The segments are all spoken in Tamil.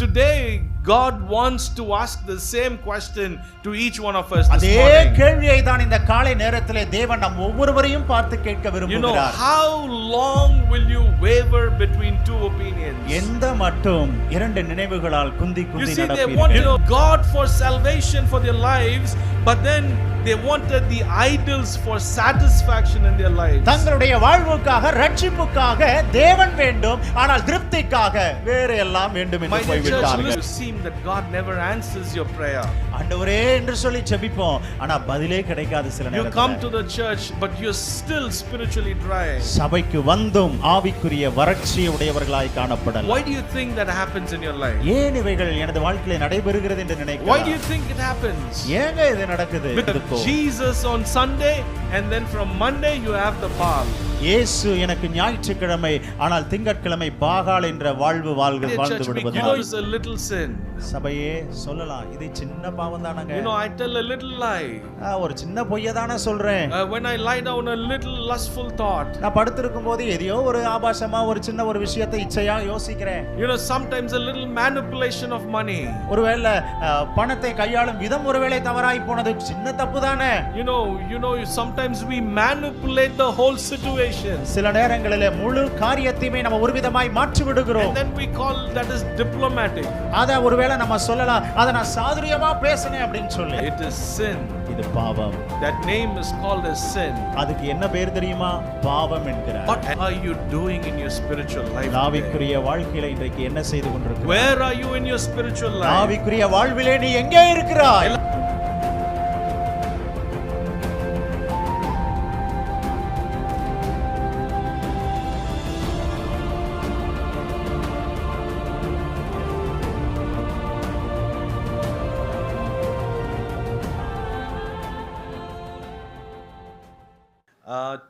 today God wants to ask the same question to each one of us this அதே morning. கேள்வியை தான் இந்த காலை நேரத்திலே தேவன் நம் ஒவ்வொருவரையும் பார்த்து கேட்க விரும்புகிறார். How long will you waver between two opinions? எந்த மட்டும் இரண்டு நினைவுகளால் குந்தி குந்தி நடப்பீர்கள்? They wanted God for salvation for their lives, but then they wanted the idols for satisfaction in their lives. தங்களுடைய வாழ்வுக்காக ரட்சிப்புக்காக தேவன் வேண்டும், ஆனால் திருப்திக்காக வேற எல்லாம் வேண்டும் என்று போய்விட்டார்கள். It seems that God never answers your prayer. ஆண்டவரே என்று சொல்லி ஜெபிப்போம், ஆனா பதிலே கிடைக்காது சில நேரத்துல. You come to the church but you're still spiritually dry. சபைக்கு வந்தும் ஆவிக்குரிய வறட்சி உடையவர்களாய் காணப்படலாம். Why do you think that happens in your life? ஏன் இவைகள் எனது வாழ்க்கையிலே நடைபெறுகிறது என்று நினைக்கிறீர்கள்? Why do you think it happens? ஏங்க இது நடக்குது? Jesus on Sunday and then from Monday you have the Baal. இயேசு எனக்கு ஞாயிற்றுக்கிழமை, ஆனால் திங்கட்கிழமை பாகால் என்ற வாழ்ந்து விடுவது. It's a little sin. சபையே சொல்லலாம், இது சின்ன பாவம் தானங்க. I tell a little lie. ஒரு சின்ன பொய்யை தானே சொல்றேன். When I lie down a little lustful thought. நான் படுத்திருக்கும் போது எதையோ ஒரு ஆபாசமா ஒரு சின்ன ஒரு விஷயத்தை இச்சையா யோசிக்கிறேன். Sometimes a little manipulation of money. ஒருவேளை பணத்தை கையாளும் விதம் ஒருவேளை தவறாய் போனது, சின்ன தப்பு தானே. Sometimes we manipulate the whole situation. சில நேரங்களிலே முழு காரியத்தையுமே நம்ம ஒரு விதமாய் மாற்றி விடுகிறோம். And then we call that is diplomatic. அத ஒருவேளை நம்ம சொல்லலாம், அத நான் சாதுரியமா பேசனே அப்படினு சொல்லி. It is sin. இது பாவம். That name is called as sin. அதுக்கு என்ன பேர் தெரியுமா? பாவம் என்கிறார். What are you doing in your spiritual life? ஆவிக்குரிய வாழ்க்கையில இன்றைக்கு என்ன செய்து கொண்டிருக்கிறாய்? Where are you in your spiritual life? ஆவிக்குரிய வாழ்விலே நீ எங்கே இருக்கிறாய்?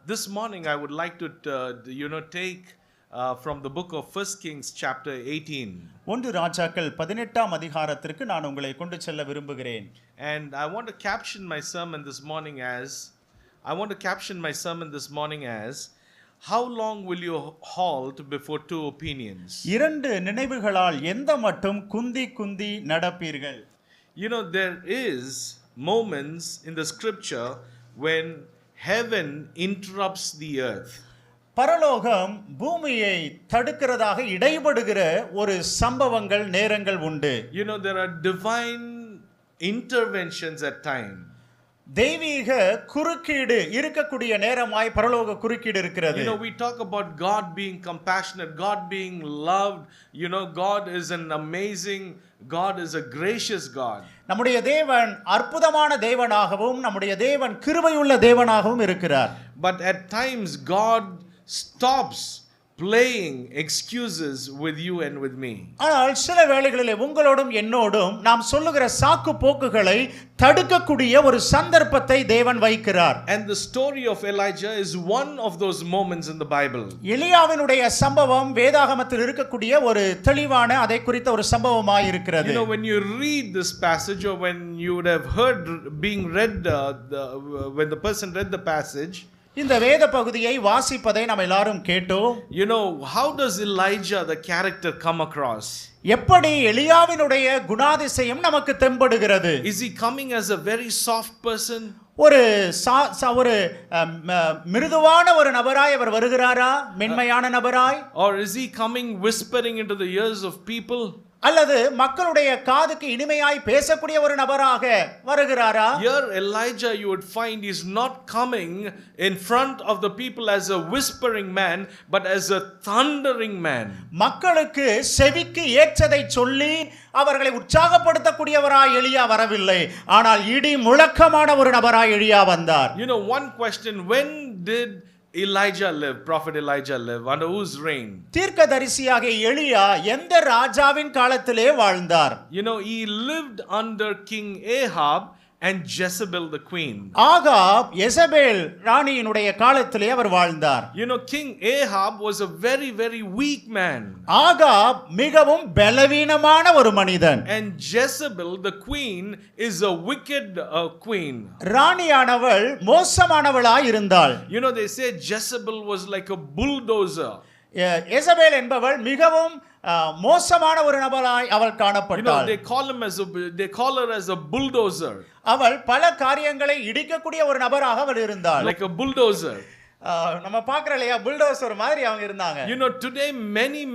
This morning I would like to take from the book of 1 Kings chapter 18. ஒன்று ராஜாக்கள் 18ஆம் அதிகாரத்திற்கு நான் உங்களை கொண்டு செல்ல விரும்புகிறேன். And I want to caption my sermon this morning as how long will you halt before two opinions? இரண்டு நினைவுகளால் எந்த மட்டும் குந்தி குந்தி நடப்பீர்கள்? There is moments in the scripture when heaven interrupts the earth. பரலோகம் பூமியை தடுக்கிறதாக இடைபடுகிற ஒரு சம்பவங்கள் நேரங்கள் உண்டு. There are divine interventions at time. தெய்வீக குறுக்கீடு இருக்கக்கூடிய நேரமாய் பரலோக குறுக்கீடு இருக்கிறது. We talk about God being compassionate, God being loved. God is an amazing God, is a gracious God. நம்முடைய தேவன் அற்புதமான தேவனாகவும் நம்முடைய தேவன் கிருபையுள்ள தேவனாகவும் இருக்கிறார். But at times God stops playing excuses with you and with me. ஆனால் சில வேளைகளிலே உங்களோடும் என்னோடும் நாம் சொல்லுகிற சாக்கு போக்குகளை தடுக்கக்கூடிய ஒரு சந்தர்ப்பத்தை தேவன் வைக்கிறார். And the story of Elijah is one of those moments in the Bible. எலியாவினுடைய சம்பவம் வேதாகமத்தில் இருக்கக்கூடிய ஒரு தெளிவான அதை குறித்த ஒரு சம்பவமாய் இருக்கிறது. When you read this passage or when you would have heard being read when the person read the passage, இந்த வேத பகுதியை வாசிப்பதை நாம் எல்லாரும் கேட்டோம். How does Elijah the character come across? எப்படி எலியாவினுடைய குணாதிசயம் நமக்கு தென்படுகிறது? Is he coming as a very soft person? ஒரு மிருதுவான ஒரு நபராய் அவர் வருகிறாரா? மென்மையான நபராய்? Or is he coming whispering into the ears of people? அல்லது மக்களுடைய காதுக்கு இனிமையாய் பேசக்கூடிய ஒரு நபராக வருகிறாரா? Here Elijah, you would find, is not coming in front of the people as a whispering man but as a thundering man. மக்களுக்கு செவிக்கு ஏற்றதை சொல்லி அவர்களை உற்சாகப்படுத்தக்கூடியவராய் எலியா வரவில்லை, ஆனால் இடி முழக்கமான ஒரு நபராய் எலியா வந்தார். One question, when did Elijah live? Prophet Elijah live under whose reign? தீர்க்கதரிசியாக எலியா எந்த ராஜாவின் காலத்திலே வாழ்ந்தார்? He lived under King Ahab and Jezebel the queen. Ahab Jezebel ராணியினுடைய காலத்திலே அவர் வாழ்ந்தார். King Ahab was a very very weak man. Ahab மிகவும் பலவீனமான ஒரு மனிதன். And Jezebel the queen is a wicked queen. ராணியானவள் மோசமானவளாய் இருந்தாள். They say Jezebel was like a bulldozer. Jezebel என்பவள் மிகவும் மோசமான ஒரு நபராய் அவள் காணப்பட்டாள். they call her as a bulldozer. அவள் பல காரியங்களை இடிக்கக்கூடிய ஒரு நபராக அவள் இருந்தாள். Like a bulldozer. நம்ம பார்க்கற இல்லையா, புல்டோசர் மாதிரி அவங்க இருந்தாங்க. Today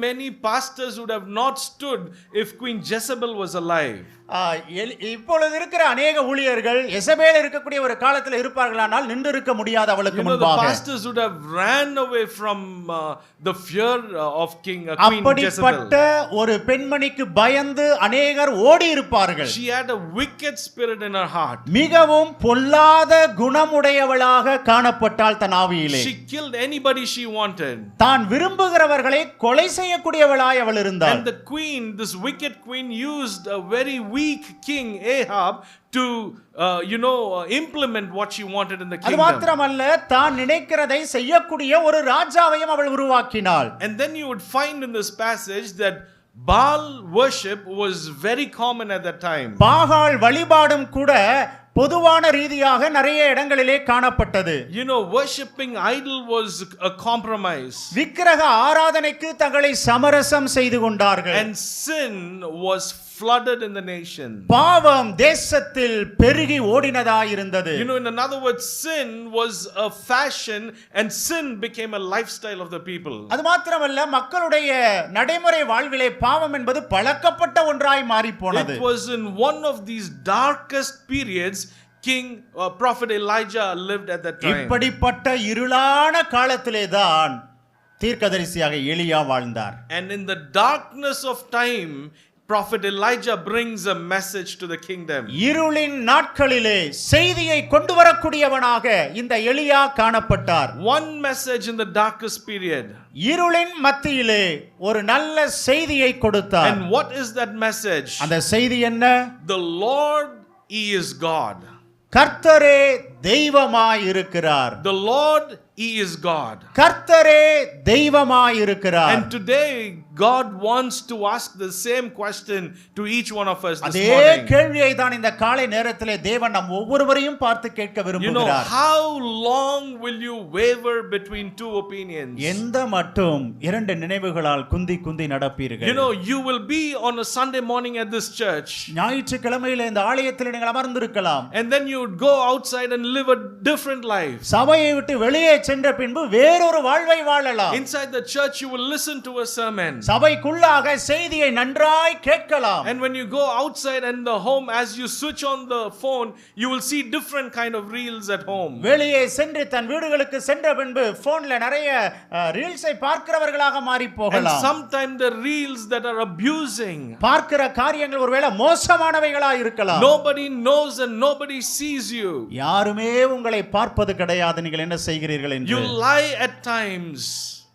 many pastors would have not stood if Queen Jezebel was alive. இப்பொழுது இருக்கிற अनेक ஊழியர்கள் எசபேல் இருக்கக்கூடிய ஒரு காலத்தில் இருப்பார்களானால் நின்று இருக்க முடியாது அவளுக்கு முன்பாக. The pastors would have ran away from the fear of Queen Jezebel. அப்படிப்பட்ட ஒரு பெண்மணிக்கு பயந்து अनेகர் ஓடி இருப்பார்கள். She had a wicked spirit in her heart. மிகவும் பொல்லாத குணமுடையவளாக காணப்பட்டாள் தன் ஆவியிலே. She killed anybody she wanted. தான் விரும்புகிறவர்களை கொலை செய்யக்கூடியவளாய் அவள் இருந்தாள். And the queen, this wicked queen, used a very weak king Ahab to implement what she wanted in the kingdom. அது மாத்திரமல்ல, தான் நினைக்கிறதை செய்யக்கூடிய ஒரு ராஜாவையும் அவள் உருவாக்கினாள். And then you would find in this passage that Baal worship was very common at that time. பாகால் வழிபாடும் கூட பொதுவான ரீதியாக நிறைய இடங்களிலே காணப்பட்டது. Worshipping idol was a compromise. விக்கிரக ஆராதனைக்கு தங்களை சமரசம் செய்து கொண்டார்கள். And sin was flooded in the nation. பாவம் தேசத்தில் பெருகி ஓடினதாய் இருந்தது. In another words, sin was a fashion and sin became a lifestyle of the people. அது மாத்திரமல்ல, மக்களுடைய நடைமுறை வாழ்விலே பாவம் என்பது பழக்கப்பட்ட ஒன்றாய் மாறி போனது. It was in one of these darkest periods Prophet Elijah lived at that time. இப்படிப்பட்ட இருளான காலத்திலே தான் தீர்க்கதரிசியாக எலியா வாழ்ந்தார். And in the darkness of time, Prophet Elijah brings a message to the kingdom. இருளின் நாட்களிலே செய்தியை கொண்டு வரக்கூடியவனாக இந்த எலியா காணப்பட்டார். One message in the darkest period. இருளின் மத்தியிலே ஒரு நல்ல செய்தியை கொடுத்தார். And what is that message? அந்த செய்தி என்ன? The Lord, He is God. கர்த்தரே தெய்வமாய் இருக்கிறார். The Lord, He is God. கர்த்தரே தெய்வமாய் இருக்கிறார். And today God wants to ask the same question to each one of us this அதே morning. கேள்வியை தான் இந்த காலை நேரத்திலே தேவன் நம் ஒவ்வொருவரையும் பார்த்து கேட்க விரும்புகிறார். How long will you waver between two opinions? எந்த மட்டும் இரண்டு நினைவுகளால் குந்தி குந்தி நடப்பீர்கள்? You will be on a Sunday morning at this church. ஞாயிற்றுக்கிழமையிலே இந்த ஆலயத்தில் நீங்கள் அமர்ந்திருக்கலாம். And then you would go outside and live a different life. சபையை விட்டு வெளியே சென்ற பின்பு வேறொரு வாழ்வை வாழலாம். Inside the church you will listen to a sermon. சபைக்குள்ளாக செய்தியை நன்றாய் கேட்கலாம். And when you go outside and the home, as you switch on the phone, you will see different kind of reels at home. வெளியே சென்று தன் வீடுகளுக்கு சென்ற பின்பு போன்ல நிறைய ரீல்ஸை பார்க்கிறவர்களாக மாறி போகலாம். And sometimes the reels that are abusing. பார்க்கிற காரியங்கள் ஒருவேளை மோசமானவைகளா இருக்கலாம். Nobody knows and nobody sees you. யாருமே உங்களை பார்ப்பது கிடையாது. நீங்கள் என்ன செய்கிறீர்கள் என்று. You lie at times.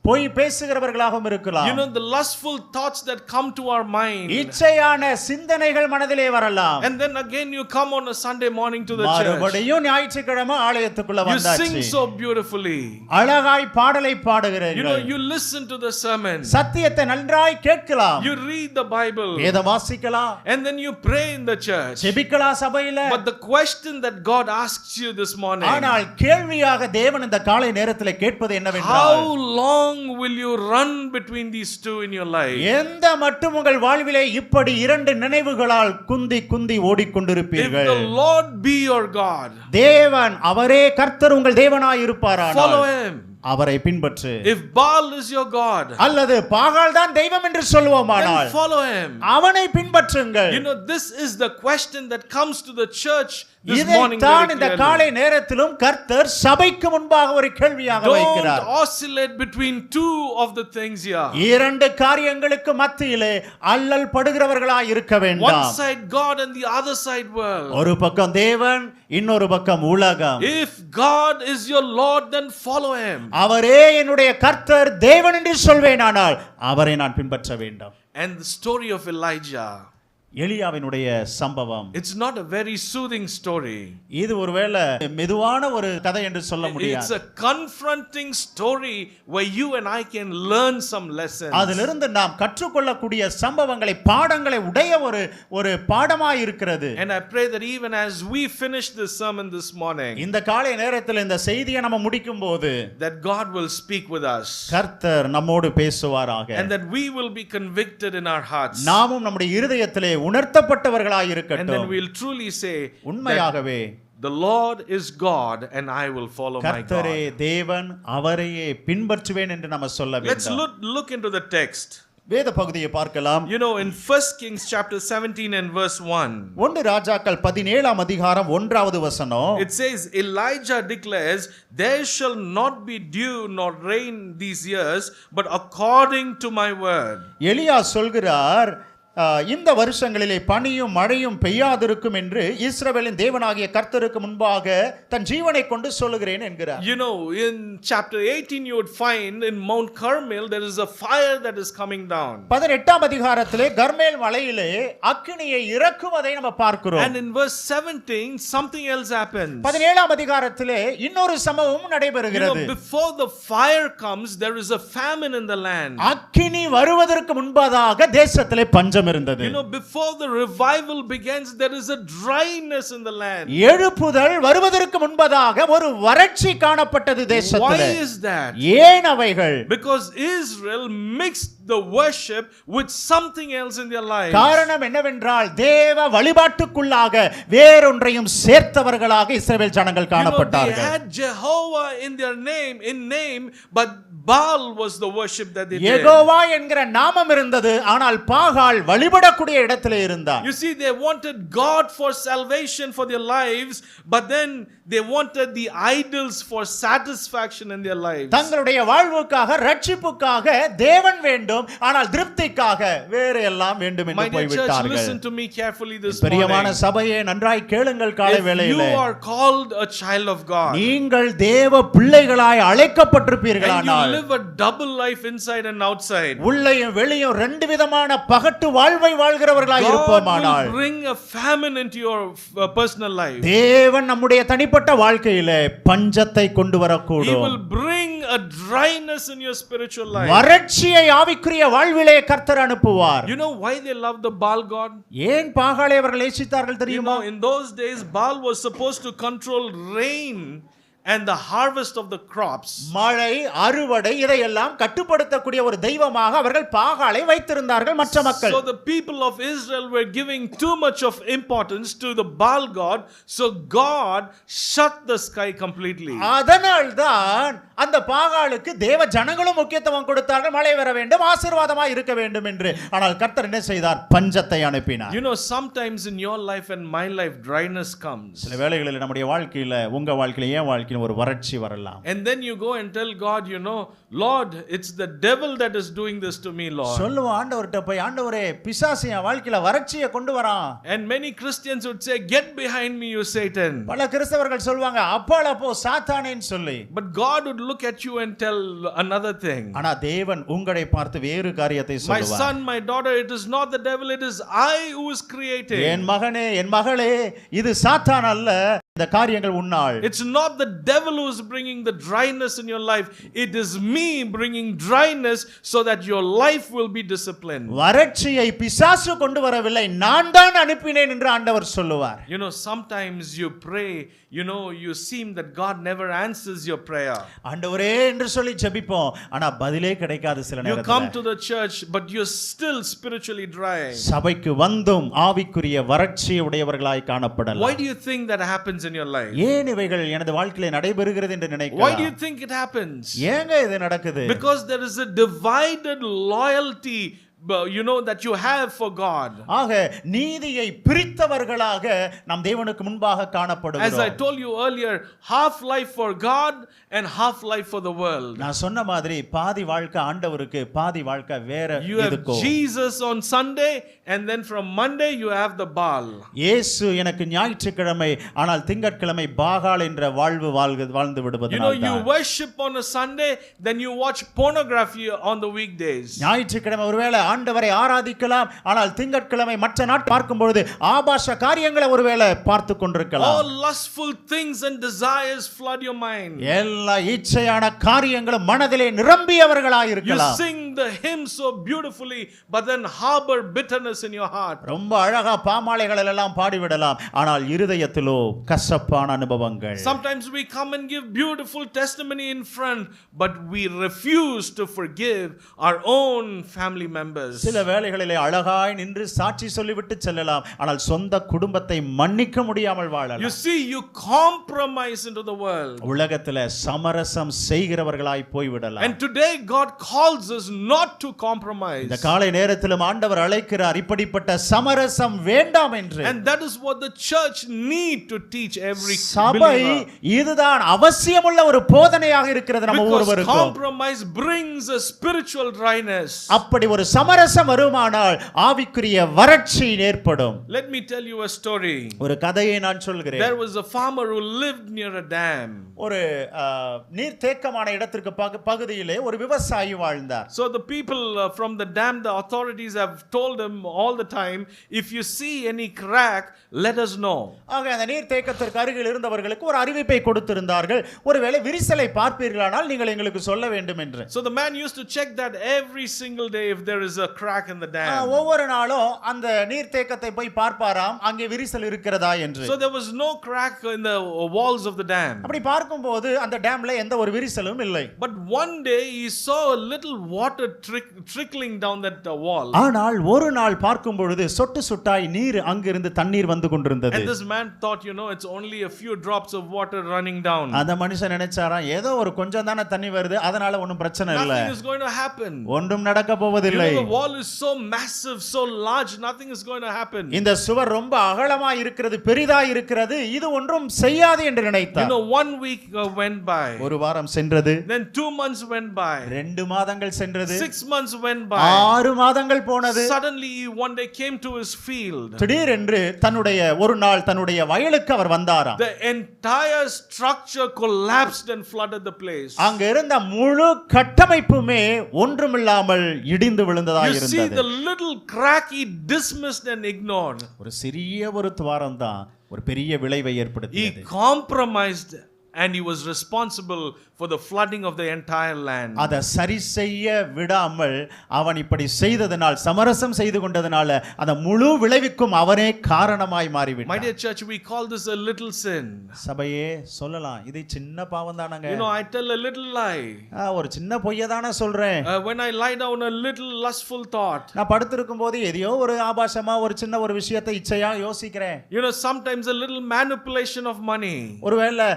போய் பேசுகிறவர்களாகவும் இருக்கலாம். The lustful thoughts that come to our mind. இச்சையான சிந்தனைகள் மனதிலே வரலாம். And then again you come on a Sunday morning to the church. மறுபடியும் ஞாயிற்றுக்கிழமை ஆலயத்துக்குள்ள வந்தாச்சு. You sing so beautifully. அழகாய் பாடலை பாடுகிறீர்கள். You listen to the sermon. சத்தியத்தை நன்றாய் கேட்கலாம். You read the Bible. வேதம் வாசிக்கலாம். And then you pray in the church. ஜெபிக்கலாம் சபையில. But the question that God asks you this morning. ஆனால் கேள்வியாக தேவன் இந்த காலை நேரத்திலே கேட்பது என்னவென்றால், how long will you run between these two in your life? எந்த மட்டும் உங்கள் வாழ்விலே இப்படி இரண்டு நினைவுகளால் குந்தி குந்தி ஓடிக்கொண்டிருப்பீர்கள்? If the Lord be your God, தேவன் அவரே கர்த்தர் உங்கள் தேவனாய் இருப்பாரானால் follow him. அவரை பின்பற்று. If Baal is your God, அல்லது பாகால் தான் தெய்வம் என்று சொல்வோமானால் then follow him. அவனை பின்பற்றுங்கள். This is the question that comes to the church this morning. இதைத்தான் இந்த காலை நேரத்திலும் கர்த்தர் சபைக்கு முன்பாக ஒரு கேள்வியாக வைக்கிறார். Don't oscillate between two of the things here. இரண்டு காரியங்களுக்கு மத்தியிலே அல்லல் படுகிறவர்களாய் இருக்க வேண்டாம். One side God and the other side world. ஒரு பக்கம் தேவன், இன்னொரு பக்கம் உலகம். If God is your Lord, then follow him. அவரே என்னுடைய கர்த்தர் தேவன் என்று சொல்வேனானால் அவரை நான் பின்பற்ற வேண்டும். And the story of Elijah. எலியாவினுடைய சம்பவம். It's not a very soothing story. இது ஒருவேளை மெதுவான ஒரு கதை என்று சொல்ல முடியாது. It's a confronting story where you and I can learn some lessons. அதிலிருந்து நாம் கற்றுக்கொள்ளக்கூடிய சம்பவங்களை பாடங்களை உடைய ஒரு பாடமாய் இருக்கிறது. And I pray that even as we finish this sermon this morning, இந்த காலை நேரத்தில் இந்த செய்தியை நம்ம முடிக்கும்போது that God will speak with us. கர்த்தர் நம்மோடு பேசுவாராக. And that we will be convicted in our hearts. நாமும் நம்முடைய இருதயத்திலே உணர்த்தப்பட்டவர்களாய் And இருக்கட்டும். then we'll truly say, உண்மையாகவே the Lord is God and I will follow my கர்த்தரே God. தேவன், அவரையே பின்பற்றுவேன் என்று நம்ம சொல்ல Let's வேண்டும். look into the text. வேத பகுதியை பார்க்கலாம். You know, in 1 Kings chapter 17 and verse 1, 1 ராஜாக்கள் 17ஆம் அதிகாரம் 1வது வசனம், it says, Elijah declares, there shall not be dew nor rain these years, but according to my word. எலியா சொல்கிறார், இந்த வருஷங்களிலே பனியும் மழையும் பெய்யாதிருக்கும் என்று இஸ்ரவேலின் தேவனாகிய கர்த்தருக்கு முன்பாக தன் ஜீவனை கொண்டு சொல்லுகிறேன் என்கிறார். You know, in chapter 18 you would find in Mount Carmel there is a fire that is coming down. 18ஆம் அதிகாரத்திலே கர்மேல் மலையிலே அக்கினியை இறக்குவதை நம்ம பார்க்கிறோம். And in verse 17 something else happens. 17ஆம் அதிகாரத்திலே இன்னொரு சம்பவம் நடைபெறுகிறது. You know, before the fire comes there is a famine in the land. அக்கினி வருவதற்கு முன்பதாக தேசத்திலே பஞ்சம் இருந்தது. You know, before the revival begins there is a dryness in the land. எழுப்புதல் வருவதற்கு முன்பதாக ஒரு வறட்சி காணப்பட்டது தேசத்திலே. Why is that? ஏன் அவைகள்? Because Israel mixed the worship with something else in their lives. காரணம் என்னவென்றால் தேவ வழிபாட்டுக்குள்ளாக வேறொன்றையும் சேர்த்தவர்களாக இஸ்ரவேல் ஜனங்கள் காணப்பட்டார்கள். They had Jehovah in their name, but Baal was the worship that they did. Jehovah என்கிற நாமம் இருந்தது, ஆனால் பாகால் வழிபடக்கூடிய இடத்திலே இருந்தார். You see, they wanted God for salvation for their lives, but then they wanted the idols for satisfaction in their lives. தங்களுடைய வாழ்வுக்காக ரட்சிப்புக்காக தேவன் வேண்டும், ஆனால் திருப்திக்காக வேற எல்லாம் வேண்டும் என்று போய்விட்டார்கள். Listen to me carefully this morning. பிரியமான சபையே, நன்றாய் கேளுங்கள் காலை வேளையிலே. You are called a child of God. நீங்கள் தேவ பிள்ளைகளாய் அழைக்கப்பட்டிருப்பீர்களானால், and you live a double life inside and outside. உள்ளேயும் வெளியும் ரெண்டு விதமான பகட்டு வாழ்வை வாழ்கிறவர்களாய் இருப்போமானால், God will bring a famine into your personal life. தேவன் நம்முடைய தனிப்பட்ட வாழ்க்கையிலே பஞ்சத்தை கொண்டு வரக்கூடும். He will bring a dryness in your spiritual life. வறட்சியை ஆவிக்குரிய வாழ்விலே கர்த்தர் அனுப்புவார். You know why they love the Baal god? ஏன் பாகாலை அவர்கள் நேசித்தார்கள் தெரியுமா? In those days Baal was supposed to control rain and the harvest of the crops. மழை, அறுவடை இதையெல்லாம் கட்டுப்படுத்தக்கூடிய ஒரு தெய்வமாக அவர்கள் பாகாலை வைத்திருந்தார்கள் மற்ற மக்கள். So the people of Israel were giving too much of importance to the Baal god, so God shut the sky completely. அதனால்தான் அந்த பாகாலுக்கு தேவ ஜனங்களும் முக்கியத்துவம் கொடுத்தார்கள், மழை வர வேண்டும், ஆசீர்வாதமாய் இருக்க வேண்டும் என்று. ஆனால் கர்த்தர் என்ன செய்தார்? பஞ்சத்தை அனுப்பினார். You know, sometimes in your life and my life dryness comes. சில வேளைகளில் நம்முடைய வாழ்க்கையில, உங்க வாழ்க்கையில, ஏன் வாழ்க்கையில ஒரு வறட்சி வரலாம். And then you go and tell God, you know, Lord, it's the devil that is doing this to me, Lord. சொல்லுவோம் ஆண்டவர்ட்ட போய், ஆண்டவரே பிசாசு என் வாழ்க்கையில வறட்சியை கொண்டு வரான். And many Christians would say, get behind me, you Satan. பல கிறிஸ்தவர்கள் சொல்வாங்க, அப்பால போ சாத்தானேன்னு சொல்லி. But God would look at you and tell another thing. ஆனா தேவன் உங்களை பார்த்து வேறு காரியத்தை சொல்லுவார். My son, my daughter, it is not the devil, it is I who is creating. என் மகனே, என் மகளே, இது சாத்தான் அல்ல, இந்த காரியங்கள் உன்னால். It's not the devil who is bringing the dryness in your life, it is me bringing dryness so that your life will be disciplined. வறட்சியை பிசாசு கொண்டு வரவில்லை, நான் தான் அனுப்பினேன் என்று ஆண்டவர் சொல்லுவார். You know, sometimes you pray, you know, you seem that God never answers your prayer. ஆண்டவரே என்று சொல்லி ஜெபிப்போம், ஆனா பதிலே கிடைக்காது சில You நேரத்துல. come to the church but you're still spiritually dry. சபைக்கு வந்தும் ஆவிக்குரிய வறட்சி உடையவர்களாய் காணப்படலாம். Why do you think that happens in your life? ஏன் இவைகள் எனது வாழ்க்கையிலே நடைபெறுகிறது என்று நினைக்கலாம்? Why do you think it happens? ஏங்க இது நடக்குது? Because there is a divided loyalty, you know, that you have for God. ஆக நீதியை பிரித்தவர்களாக நாம் தேவனுக்கு முன்பாக காணப்படுகிறோம். As I told you earlier, half life for God and half life for the world. நான் சொன்ன மாதிரி பாதி வாழ்க்கை ஆண்டவருக்கு, பாதி வாழ்க்கை வேற You have எதுக்கோ. Jesus on Sunday and then from Monday you have the Baal. இயேசு எனக்கு ஞாயிற்றுக்கிழமை, ஆனால் திங்கட்கிழமை பாகால் என்ற வாழ்வு வாழ்ந்து விடுவது. You know, you worship on a Sunday, then you watch pornography on the weekdays. ஞாயிற்றுக்கிழமை ஒருவேளை ஆண்டவரை ஆராதிக்கலாம், ஆனால் திங்கட்கிழமை மற்ற நாட் பார்க்கும் பொழுது ஆபாச காரியங்களை ஒருவேளை பார்த்து கொண்டிருக்கலாம். All lustful things and desires flood your mind. எல்லா இச்சையான காரியங்களும் மனதிலே நிரம்பியவர்களாய் You இருக்கலாம். sing the hymn so beautifully, but then harbor bitterness in your heart. ரொம்ப அழகா பாமாலைகள் எல்லாம் பாடிவிடலாம், ஆனால் இருதயத்திலோ கசப்பான அனுபவங்கள். Sometimes we come and give beautiful testimony in front, but we refuse to forgive our own family members. சில வேளைகளிலே அழகாய் நின்று சாட்சி சொல்லிவிட்டு செல்லலாம், ஆனால் சொந்த குடும்பத்தை மன்னிக்க முடியாமல் வாழலாம். You see, you compromise into the world. உலகத்திலே சமரசம் செய்கிறவர்களாய் போய்விடலாம். And today God calls us not to compromise. இந்த காலை நேரத்திலும் ஆண்டவர் அழைக்கிறார், இப்படிப்பட்ட சமரசம் வேண்டாம் என்று. And that is what the church need to teach every சபை believer. இதுதான் அவசியமுள்ள ஒரு போதனையாக இருக்கிறது நம்ம Because ஒவ்வொருவருக்கும். compromise brings a spiritual dryness. அப்படி ஒரு சமரசம் வருமானால் ஆவிக்குரிய வறட்சி ஏற்படும். Let me tell you a story. ஒரு கதையை நான் சொல்கிறேன். There was a farmer who lived near a dam. ஒரு நீர்த்தேக்கமான இடத்திற்கு பகுதியிலே ஒரு விவசாயி வாழ்ந்தார். So the people from the dam, the authorities have told him all the time, if you see any crack, let us know. ஆக அந்த நீர்த்தேக்கத்திற்கு அருகில் இருந்தவர்களுக்கு ஒரு அறிவிப்பை கொடுத்திருந்தார்கள், ஒருவேளை விரிசலை பார்ப்பீர்களானால் நீங்கள் எங்களுக்கு சொல்ல வேண்டும் என்று. So the man used to check that every single day if there is a crack in the dam. ஒவ்வொரு நாளும் அந்த நீர்த்தேக்கத்தை போய் பார்ப்பாராம், அங்கே விரிசல் இருக்கிறதா என்று. So there was no crack in the walls of the dam. அப்படி பார்க்கும்போது அந்த டேம்ல எந்த ஒரு விரிசலும் இல்லை. But one day he saw a little water trickling down that wall. ஆனால் ஒரு நாள் பார்க்கும் பொழுது சொட்டு சொட்டாய் நீர் அங்கிருந்து தண்ணீர் வந்து கொண்டிருந்தது. And this man thought, it's only a few drops of water running down. அந்த மனுஷன் நினைச்சாராம், ஏதோ ஒரு கொஞ்சம் தான தண்ணி வருது, அதனால ஒண்ணும் பிரச்சனை இல்ல. Nothing is going to happen. ஒன்றும் நடக்க போவதில்லை. The wall is so massive, so large, nothing is going to happen. இந்த சுவர் ரொம்ப அகலமா இருக்கிறது, பெரிதா இருக்கிறது, இது ஒன்றும் செய்யாது என்று நினைத்தார். 1 week went by. ஒரு வாரம் சென்றது. Then 2 months went by. 2 மாதங்கள் சென்றது. 6 months went by. 6 மாதங்கள் போனது. Suddenly he one day came to his field. திடீரென்று ஒரு நாள் தன்னுடைய வயலுக்கு அவர் வந்தாராம். The entire structure collapsed and flooded the place. அங்க இருந்த முழு கட்டமைப்புமே ஒன்றுமில்லாமல் இடிந்து விழுந்ததாக இருந்தது. You see the little crack he dismissed and ignored. ஒரு சிறிய ஒரு துவாரம் தான் ஒரு பெரிய விளைவை ஏற்படுத்தியது. He compromised and he was responsible for the flooding of the entire land. அத சரி செய்ய விடாமல் அவன் இப்படி செய்ததனால், சமரசம் செய்து கொண்டதனால அந்த முழு விளைவுக்கும் அவனே காரணமாய் மாறிவிட்டான். My dear church, we call this a little sin. சபையே சொல்லலாம், இது சின்ன பாவம் தானங்க. I tell a little lie. ஒரு சின்ன பொய்ய தான சொல்றேன். When I lie down a little lustful thought. நான் படுத்திருக்கும் போது எதையோ ஒரு ஆபாசமா ஒரு சின்ன ஒரு விஷயத்தை இச்சையா யோசிக்கிறேன். Sometimes a little manipulation of money. ஒருவேளை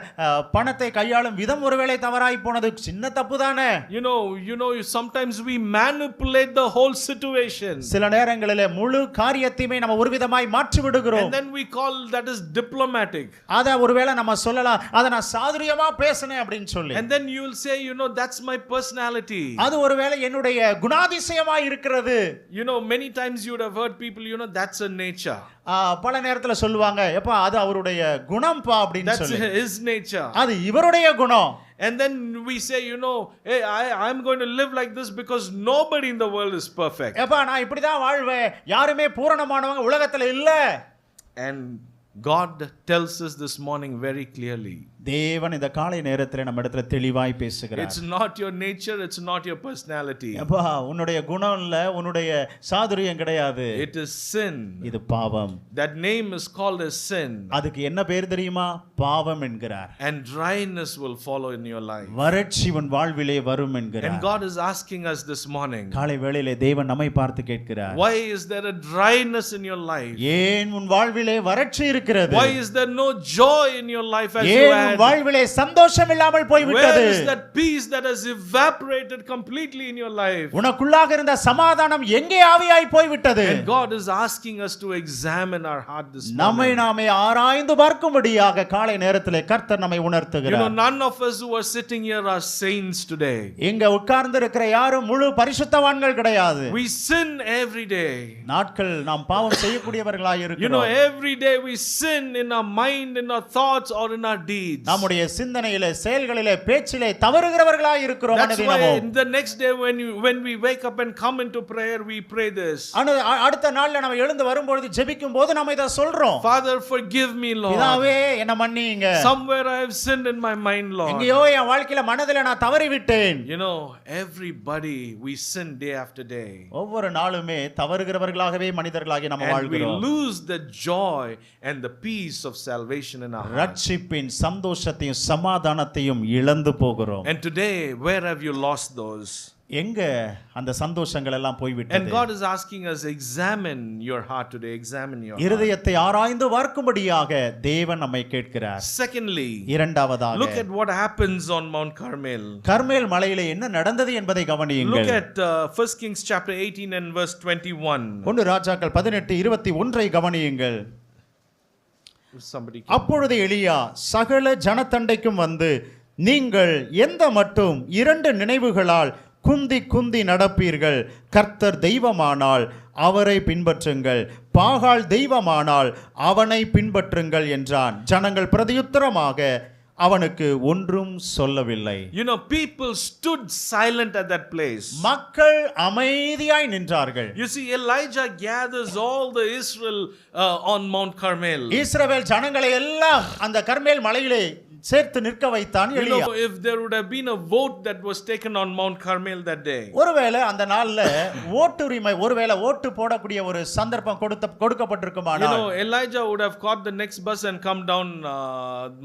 பணத்தை கையாளும் விதம் ஒருவேளை தவறாய் போனது, சின்ன தப்பு தானே. Sometimes we manipulate the whole situation. சில நேரங்களிலே முழு காரியத்தையுமே நம்ம ஒரு விதமாய் மாற்றி விடுகிறோம். And then we call that is diplomatic. அத ஒருவேளை நம்ம சொல்லலாம், அத நான் சாதுரியமா பேசனே அப்படினு சொல்லி. And then you will say, that's my personality. அது ஒருவேளை என்னுடைய குணாதிசயமாய் இருக்கிறது. Many times you would have heard people, that's a nature. பல நேரத்துல சொல்லுவாங்க, எப்பா அது அவருடைய குணம்பா அப்படினு சொல்லி. That's his nature. அது இவருடைய குணம். And then we say, hey, I'm going to live like this because nobody in the world is perfect. எப்பா நான் இப்படி தான் வாழ்வேன், யாருமே பூரணமானவங்க உலகத்துல இல்ல. And God tells us this morning very clearly. தேவன் இந்த காலை நேரத்துல நம்ம இடத்துல தெளிவாய் பேசுகிறார். It's not your nature, it's not your personality. அப்பா உன்னுடைய குணம் இல்ல, உன்னுடைய சாதுரியம் கிடையாது. It is sin. இது பாவம். That name is called as sin. அதுக்கு என்ன பேர் தெரியுமா? பாவம் என்கிறார். And dryness will follow in your life. வறட்சி உன் வாழ்விலே வரும் என்கிறார். And God is asking us this morning. காலை வேளையிலே தேவன் நம்மை பார்த்து கேட்கிறார். Why is there a dryness in your life? ஏன் உன் வாழ்விலே வறட்சி இருக்கிறது? Why is there no joy in your life as you had? வாழ்விலே சந்தோஷம் இல்லாமல் போய் விட்டது. Where is that peace that has evaporated completely in your life? உனக்குள்ளாக இருந்த சமாதானம் எங்கே ஆவியாய் போய் விட்டது? And God is asking us to examine our heart this morning. நம்மை நாமே ஆராய்ந்து பார்க்கும்படியாக காலை நேரத்திலே கர்த்தர் நம்மை உணர்த்துகிறார். None of us who are sitting here are saints today. இங்க உட்கார்ந்து இருக்கிற யாரும் முழு பரிசுத்தவான்கள் கிடையாது. We sin every day. நாட்கள் நாம் பாவம் செய்யக்கூடியவர்களாய் இருக்கிறோம். Every day we sin in our mind, in our thoughts, or in our deeds. நம்முடைய சிந்தனையிலே, செயல்களிலே, பேச்சிலே தவறுகிறவர்களாய் இருக்கிறோம். That's why the next day when we wake up and come into prayer, we pray this. அடுத்த நாள்ல நம்ம எழுந்து வரும்போது ஜெபிக்கும் போது நம்ம இத சொல்றோம். Father, forgive me, Lord. பிதாவே, என்னை மன்னியுங்க. Somewhere I have sinned in my mind, Lord. எங்கேயோ என் வாழ்க்கையில மனதில நான் தவறி விட்டேன். You know, everybody we sin day after day. ஒவ்வொரு நாளுமே தவறுகிறவர்களாகவே மனிதர்களாகி நம்ம வாழ்கிறோம். And we lose the joy and the peace of salvation in our heart. ரட்சிப்பின் சந்தோஷத்தையும் சமாதானத்தையும் இழந்து போகிறோம். And today, where have you lost those? எங்க அந்த சந்தோஷங்கள் எல்லாம் போய் விட்டது? And God is asking us, examine your heart today, examine your heart. இருதயத்தை ஆராய்ந்து பார்க்கும்படியாக தேவன் நம்மை கேட்கிறார். Secondly, இரண்டாவதாக, look at what happens on Mount Carmel. கர்மேல் மலையிலே என்ன நடந்தது என்பதை கவனியுங்கள். Look at 1 Kings chapter 18 and verse 21. 1 ராஜாக்கள் 18:21 கவனியுங்கள். அப்பொழுது எலியா சகல ஜனத்தண்டைக்கும் வந்து, நீங்கள் எந்த மட்டும் 2 நினைவுகளால் குந்தி நடப்பீர்கள்? கர்த்தர் தெய்வமானால் அவரை பின்பற்றுங்கள், பாகால் தெய்வமானால் அவனை பின்பற்றுங்கள் என்றான். ஜனங்கள் பிரதியுத்தரமாக அவனுக்கு ஒன்றும் சொல்லவில்லை. You know, people stood silent at that place. மக்கள் அமைதியாய் நின்றார்கள். You see, Elijah gathers all the Israel on Mount Carmel. இஸ்ரவேல் ஜனங்களை எல்லாம் அந்த கர்மேல் மலையிலே சேர்த்து நிற்க வைத்தான் எலியா. You know, if there would have been a vote that was taken on Mount Carmel that day, ஒருவேளை அந்த நாள்ல ஓட்டுரிமை, ஒருவேளை ஓட்டு போடக்கூடிய ஒரு சந்தர்ப்பம் கொடுக்கப்பட்டிருக்குமானால், you know, Elijah would have caught the next bus and come down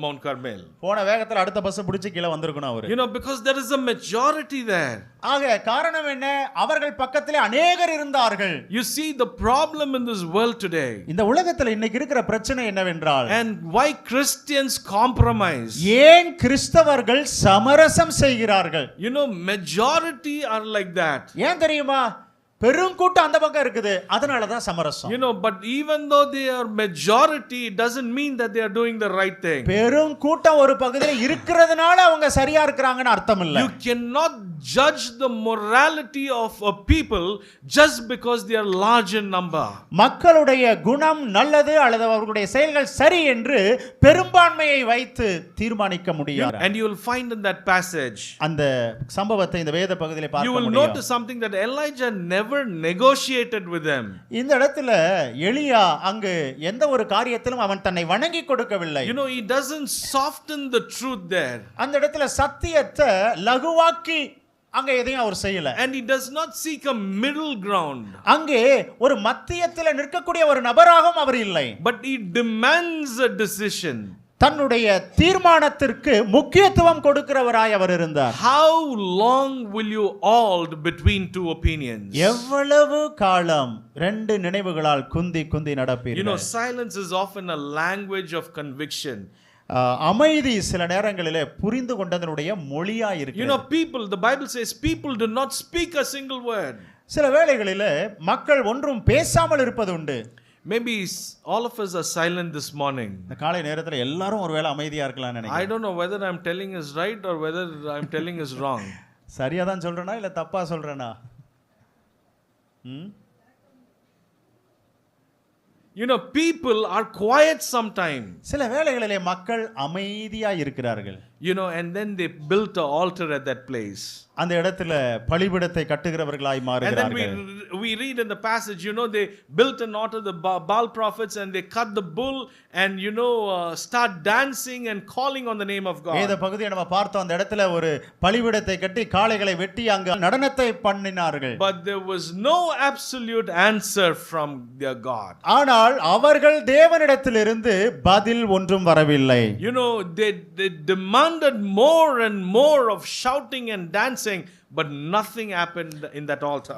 Mount Carmel. போன வேகத்துல அடுத்த பஸ் பிடிச்சு கீழ வந்திருக்கணும் அவரு. You know, because there is a majority there. ஆக காரணம் என்ன? அவர்கள் பக்கத்திலே அநேகர் இருந்தார்கள். You see, the problem in this world today, இந்த உலகத்துல இன்னைக்கு இருக்கிற பிரச்சனை என்னவென்றால், and why Christians compromise. ஏன் கிறிஸ்தவர்கள் சமரசம் செய்கிறார்கள்? You know, majority are like that. ஏன் தெரியுமா? பெருங்கூட்டம் அந்த பக்கம் இருக்குது, அதனால தான் சமரசம். You know, but even though they are majority, it doesn't mean that they are doing the right thing. பெருங்கூட்டம் ஒரு பகுதியில் இருக்கிறதுனால அவங்க சரியா இருக்கறாங்கன்னு அர்த்தம் இல்ல. You cannot judge the morality of a people just because they are large in number. மக்களுடைய குணம் நல்லது அல்லது அவர்களுடைய செயல்கள் சரி என்று பெரும்பான்மையை வைத்து தீர்மானிக்க முடியாது. And you will find in that passage, அந்த சம்பவத்தை இந்த வேத பகுதியிலே பார்க்க you will முடியும். notice something that Elijah never negotiated with them. இந்த இடத்துல எலியா அங்கு எந்த ஒரு காரியத்திலும் அவன் தன்னை வணங்கி கொடுக்கவில்லை. You know, he doesn't soften the truth there. அந்த இடத்துல சத்தியத்தை லகுவாக்கி அங்க எதையும் அவர் செய்யல. And he does not seek a middle ground. அங்கே ஒரு மத்தியத்தில் நிற்கக்கூடிய ஒரு நபராகவும் அவர் இல்லை. But he demands a decision. தன்னுடைய தீர்மானத்திற்கு முக்கியத்துவம் கொடுக்கிறவராய் அவர் இருந்தார். How long will you hold between two opinions? எவ்வளவு காலம் 2 நினைவுகளால் குந்தி நடப்பீர்கள்? You know, silence is often a language of conviction. அமைதி சில நேரங்களிலே புரிந்து கொண்டதனுடைய மொழியாய் இருக்கிறது. You know, people, the Bible says people do not speak a single word. சில வேளைகளிலே மக்கள் ஒன்றும் பேசாமல் இருப்பது உண்டு. Maybe all of us are silent this morning. இந்த காலை நேரத்துல எல்லாரும் ஒருவேளை அமைதியா இருக்கலாம் நினைக்கிறேன். I don't know whether I'm telling is right or whether I'm telling is wrong. சரியா தான் சொல்றேனா இல்ல தப்பா சொல்றேனா? You know, people are quiet sometimes. சில வேளைகளிலே மக்கள் அமைதியா இருக்கிறார்கள். You know, and then they built an altar at that place. அந்த இடத்துல பலிபீடத்தை கட்டுகிறவர்களாய் மாறுகிறார்கள். And then we read in the passage, you know, they built an altar, the Baal prophets, and they cut the bull and, you know, start dancing and calling on the name of God. வேத பகுதியை நம்ம பார்த்தோம். அந்த இடத்துல ஒரு பலிபீடத்தை கட்டி காளைகளை வெட்டி அங்க நடனத்தை பண்ணினார்கள். But there was no absolute answer from their God. ஆனால் அவர்கள் தேவனிடத்திலிருந்து பதில் ஒன்றும் வரவில்லை. You know, they demanded more and more of shouting and dancing, but nothing happened in that altar.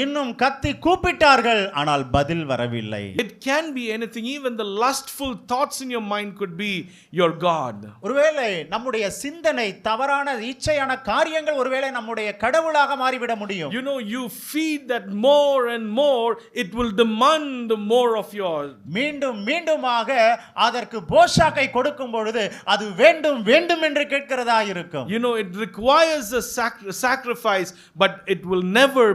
இன்னும் கத்தி கூப்பிட்டார்கள், ஆனால் பதில் வரவில்லை. It can be anything. Even the lustful thoughts in your mind could be your God. ஒருவேளை நம்முடைய சிந்தனை தவறான இச்சையான காரியங்கள் ஒருவேளை நம்முடைய கடவுளாக மாறிவிட முடியும். You know, you feed that more and more, it will demand more of yours. மீண்டுமாக அதற்கு போஷாக்கை கொடுக்கும் பொழுது அது வேண்டும் என்று கேட்கிறதா இருக்கும். You know, it requires a sacrifice, but it will never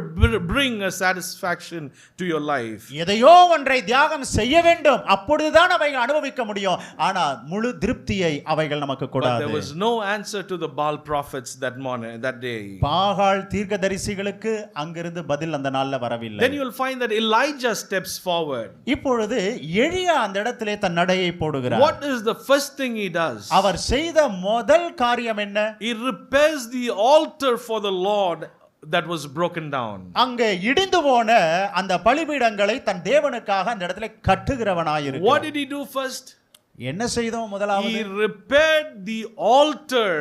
bring a satisfaction to your life. எதையோ ஒன்றை தியாகம் செய்ய வேண்டும், அப்பொழுதுதான் அவைகள் அனுபவிக்க முடியும். ஆனால் முழு திருப்தியை அவைகள் நமக்கு But கொடாது. there was no answer to the Baal prophets that morning, that day. பாகால் தீர்க்கதரிசிகளுக்கு அங்கிருந்து பதில் அந்த நாள்ல வரவில்லை. Then you will find that Elijah steps forward. இப்பொழுது எலியா அந்த இடத்திலே தன் நடையை போடுகிறார். What is the first thing he does? அவர் செய்த முதல் காரியம் என்ன? He repairs the altar for the Lord that was broken down. அங்கே இடிந்து போன அந்த பலிபீடங்களை தன் தேவனுக்காக அந்த இடத்திலே கட்டுகிறவனாய் இருக்கிறார். What did he do first? என்ன செய்தோம் முதலாவது? He repaired the altar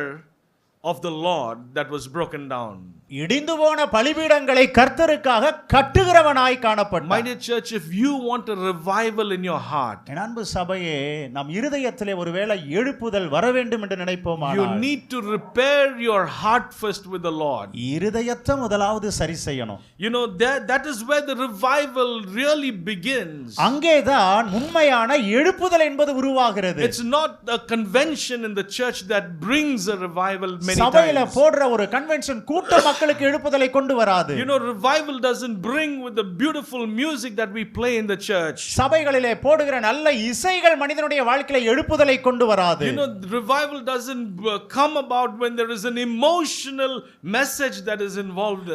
of the Lord that was broken down. இடிந்து போன பலிபீடங்களை கர்த்தருக்காக கட்டுகிறவனாய் காணப்பட்டார். My dear church, if you want a revival in your heart, என் அன்பு சபையே, நம் இருதயத்திலே ஒருவேளை எழுப்புதல் வர வேண்டும் என்று நினைப்போமானால், you need to repair your heart first with the Lord. இருதயத்தை முதலாவது சரி செய்யணும். You know, that is where the revival really begins. அங்கேதான் உண்மையான எழுப்புதல் என்பது உருவாகிறது. It's not a convention in the church that brings a revival many சபையில times. போடுற ஒரு கன்வென்ஷன் கூட்ட மக்களுக்கு எழுப்புதலை கொண்டு வராது. You know, revival doesn't bring with the beautiful music that we play in the church. சபைகளிலே போடுகிற நல்ல இசைகள் மனிதனுடைய வாழ்க்கையில எழுப்புதலை கொண்டு வராது. You know, revival doesn't come about when there is an emotional message that is involved,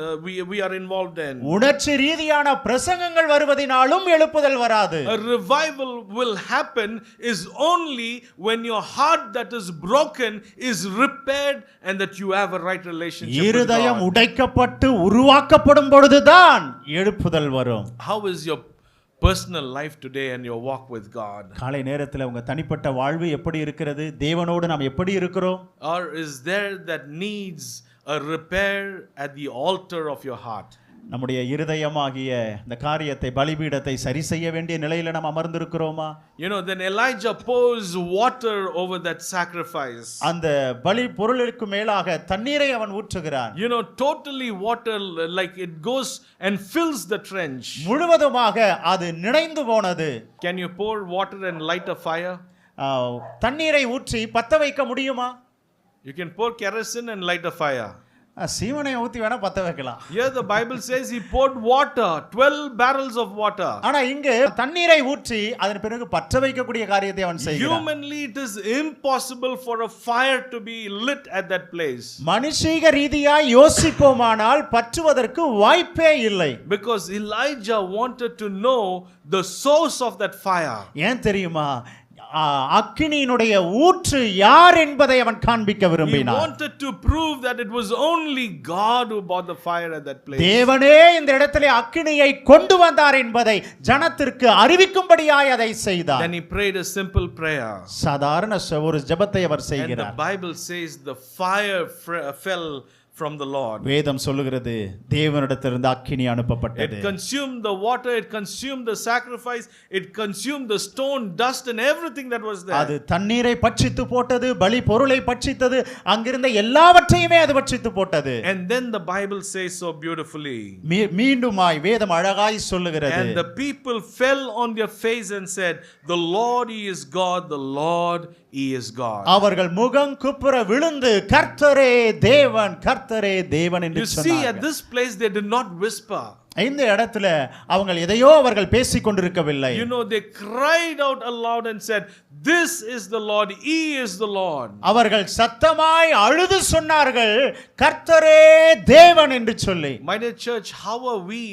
we are involved in. உணர்ச்சி ரீதியான பிரசங்கங்கள் வருவதினாலும் எழுப்புதல் வராது. A revival will happen is only when your heart that is broken is repaired and that you have a right relationship with இருதயம் God. உடைக்கப்பட்டு உருவாக்கப்படும் பொழுதுதான் எழுப்புதல் வரும். How is your personal life today and your walk with God? காலை நேரத்தில் உங்க தனிப்பட்ட வாழ்வு எப்படி இருக்கிறது? தேவனோடு நாம் எப்படி இருக்கிறோம்? Or is there that needs a repair at the altar of your heart? நம்முடைய இருதயமாகிய இந்த காரியத்தை பலிபீடத்தை சரி செய்ய வேண்டிய நிலையில நாம் அமர்ந்திருக்கிறோமா? You know, then Elijah pours water over that sacrifice. அந்த பலி பொருளுக்கு மேலாக தண்ணீரை அவன் ஊற்றுகிறான். You know, totally water, like it goes and fills the trench. முழுவதுமாக அது நிறைந்து போனது. Can you pour water and light a fire? தண்ணீரை ஊற்றி பத்த வைக்க முடியுமா? You can pour kerosene and light a fire. சீவனை ஊத்தி வேணா பத்த வைக்கலாம். Here the Bible says he poured water, 12 barrels of water. ஆனா இங்கு தண்ணீரை ஊற்றி அதன் பிறகு பற்ற வைக்கக்கூடிய காரியத்தை அவன் செய்கிறான். Humanly it is impossible for a fire to be lit at that place. மனுஷீக ரீதியாய் யோசிப்போமானால் பற்றுவதற்கு வாய்ப்பே இல்லை. Because Elijah wanted to know the source of that fire. ஏன் தெரியுமா? அக்கினியினுடைய ஊற்று யார் என்பதை அவன் காண்பிக்க He விரும்பினான். wanted to prove that it was only God who brought the fire at that place. தேவனே இந்த இடத்திலே அக்கினியை கொண்டு வந்தார் என்பதை ஜனத்திற்கு அறிவிக்கும்படியாய் அதை செய்தார். Then he prayed a simple prayer. சாதாரண ஒரு ஜெபத்தை அவர் And the செய்கிறார். Bible says the fire fell from the Lord. வேதம் சொல்லுகிறது தேவனிடத்திலிருந்து அக்கினி அனுப்பப்பட்டது. It consumed the water, it consumed the sacrifice, it consumed the stone, dust and everything that was there. அது தண்ணீரை பட்சித்து போட்டது, பலி பொருளை பட்சித்தது, அங்கிருந்த எல்லாவற்றையுமே அது பட்சித்து போட்டது. And then the Bible says so beautifully. மீண்டுமாய் வேதம் அழகாய் சொல்லுகிறது. And the people fell on their face and said, "The Lord, He is God, the Lord, He is God." அவர்கள் முகம் குப்புற விழுந்து கர்த்தரே தேவன், கர்த்தரே தேவன் என்று You see, சொன்னார்கள். at this place they did not whisper. இந்த இடத்துல அவங்க எதையோ அவர்கள் பேசிக் கொண்டிருக்கவில்லை. You know, they cried out aloud and said, "This is the Lord, He is the Lord." அவர்கள் சத்தமாய் அழுது சொன்னார்கள், கர்த்தரே தேவன் என்று சொல்லி. My dear church, how are we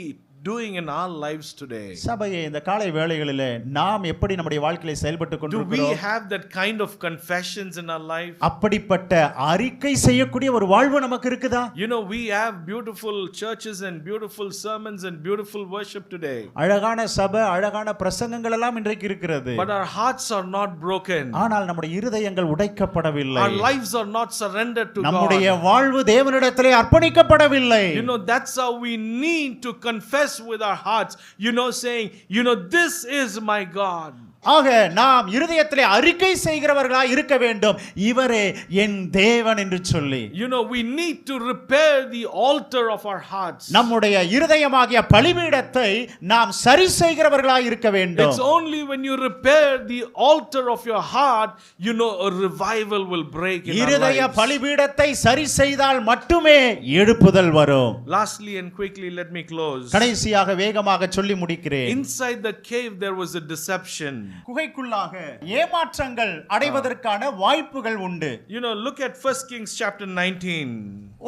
doing in our lives today? சபையே, இந்த காலை வேளைகளிலே நாம் எப்படி நம்முடைய வாழ்க்கையை செயல்பட்டு Do we கொண்டிருக்கிறோம்? have that kind of confessions in our life? அப்படிப்பட்ட அறிக்கை செய்யக்கூடிய ஒரு வாழ்வு நமக்கு இருக்குதா? You know, we have beautiful churches and beautiful sermons and beautiful worship today. அழகான சபை, அழகான பிரசங்கங்கள் எல்லாம் இன்றைக்கு இருக்கிறது. But our hearts are not broken. ஆனால் நம்முடைய இருதயங்கள் உடைக்கப்படவில்லை. Our lives are not surrendered to நம்முடைய God. வாழ்வு தேவனிடத்திலே அர்ப்பணிக்கப்படவில்லை. You know, that's how we need to confess with our hearts, you know, saying, you know, this is my God. ஆக நாம் இருதயத்திலே அறிக்கை செய்கிறவர்களாய் இருக்க வேண்டும், இவரே என் தேவன் என்று சொல்லி. You know, we need to repair the altar of our hearts. நம்முடைய இருதயமாகிய பலிபீடத்தை நாம் சரி செய்கிறவர்களாய் இருக்க வேண்டும். It's only when you repair the altar of your heart, you know, a revival will break in our இருதய lives. பலிபீடத்தை சரி செய்தால் மட்டுமே எழுப்புதல் வரும். Lastly and quickly, let me close. கடைசியாக வேகமாக சொல்லி முடிக்கிறேன். Inside the cave there was a deception. குகைக்குள்ளாக ஏமாற்றங்கள் அடைவதற்கான வாய்ப்புகள் உண்டு. You know, look at 1 Kings chapter 19.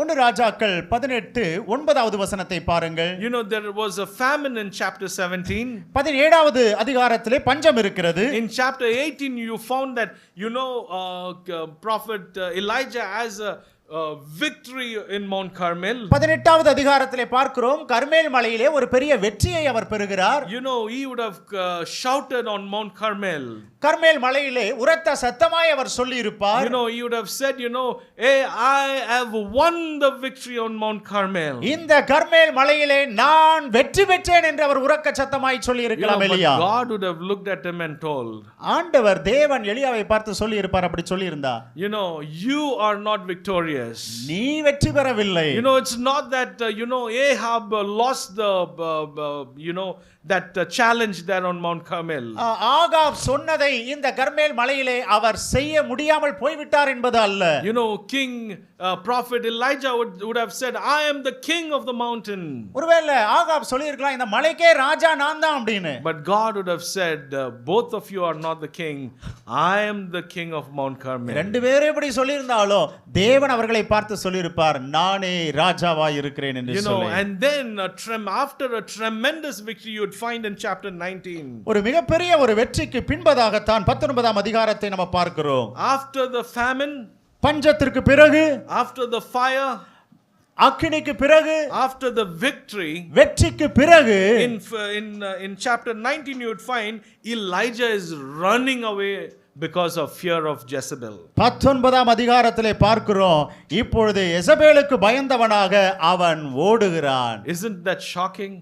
1 ராஜாக்கள் 18:9 வசனத்தை பாருங்கள். You know, there was a famine in chapter 17. 17வது அதிகாரத்திலே பஞ்சம் இருக்கிறது. In chapter 18 you found that, you know, prophet Elijah has a victory in Mount Carmel. 18வது அதிகாரத்திலே பார்க்கிறோம், கர்மேல் மலையிலே ஒரு பெரிய வெற்றியை அவர் பெறுகிறார். You know, he would have shouted on Mount Carmel. கர்மேல் மலையிலே உரத்த சத்தமாய் அவர் சொல்லி இருப்பார். You know, he would have said, you know, hey, I have won the victory on Mount Carmel. இந்த கர்மேல் மலையிலே நான் வெற்றி பெற்றேன் என்று அவர் உரக்க சத்தமாய் சொல்லி இருக்கலாம். எலியா, but God would have looked at him and told, ஆண்டவர் தேவன் எலியாவை பார்த்து சொல்லி இருப்பார், அப்படி சொல்லி இருந்தா, you know, you are not victorious. நீ வெற்றி பெறவில்லை. You know, it's not that you know, Ahab lost the you know, that challenge there on Mount Carmel. Ahab சொன்னதை இந்த கர்மேல் மலையிலே அவர் செய்ய முடியாமல் போய்விட்டார் என்பது அல்ல. You know, king prophet Elijah would have said, I am the king of the mountain. ஒருவேளை ஆகாப் சொல்லி இருக்கலாம், இந்த மலைக்கே ராஜா நான் தான் அப்படினு. But God would have said, both of you are not the king, I am the king of Mount Carmel. ரெண்டு பேரும் இப்படி சொல்லி இருந்தாலும் தேவன் அவர்களை பார்த்து சொல்லி இருப்பார், நானே ராஜாவாய் இருக்கிறேன் என்று You know, சொல்லி. and then after a tremendous victory you would find in chapter 19. ஒரு மிகப்பெரிய ஒரு வெற்றிக்கு பின்பதாகத்தான் 19ஆம் அதிகாரத்தை நம்ம பார்க்கிறோம். After the famine, பஞ்சத்திற்கு பிறகு, after the fire, அக்கினிக்கு பிறகு, after the victory, வெற்றிக்கு பிறகு, in chapter 19 you would find Elijah is running away because of fear of Jezebel. 19ஆம் அதிகாரத்திலே பார்க்கிறோம், இப்பொழுது எசபேலுக்கு பயந்தவனாக அவன் ஓடுகிறான். Isn't that shocking?